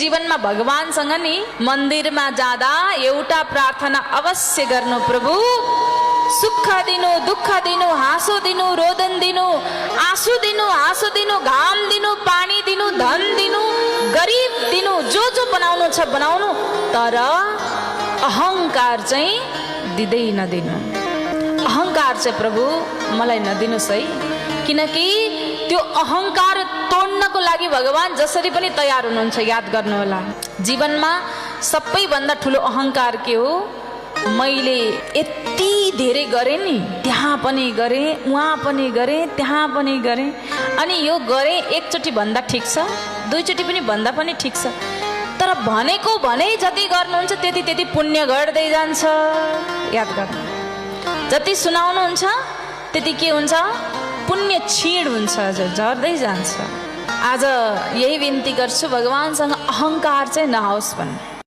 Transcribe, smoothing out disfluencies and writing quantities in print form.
जीवनमा भगवानसँग नि मन्दिरमा जाँदा एउटा प्रार्थना अवश्य गर्नु, प्रभु सुख दिनु, दुःख दिनु, हाँसो दिनु, रोदन दिनु, आँसु दिनु, हाँसो दिनु, घाम दिनु, पानी दिनु, धन दिनु, गरिब दिनु, जो जो बनाउनु छ बनाउनु, तर अहङ्कार चाहिँ दिँदै नदिनु। अहङ्कार चाहिँ प्रभु मलाई नदिनुहोस् है, किनकि त्यो अहङ्कार तोड्नको लागि भगवान जसरी पनि तयार हुनुहुन्छ। याद गर्नुहोला, जीवनमा सबैभन्दा ठुलो अहङ्कार के हो? मैले यति धेरै गरेँ नि, त्यहाँ पनि गरेँ, उहाँ पनि गरेँ, त्यहाँ पनि गरेँ, अनि यो गरेँ एकचोटि भन्दा ठिक छ, दुईचोटि पनि भन्दा पनि ठिक छ, तर भनेको भने जति गर्नुहुन्छ त्यति त्यति पुण्य घट्दै जान्छ। याद गर्नु, जति सुनाउनुहुन्छ त्यति के हुन्छ? पुण्य क्षीण हुन्छ, झर्दै जान्छ। आज यही बिन्ती गर्छु, भगवानसँग अहङ्कार चाहिँ नहोस् भन्नु।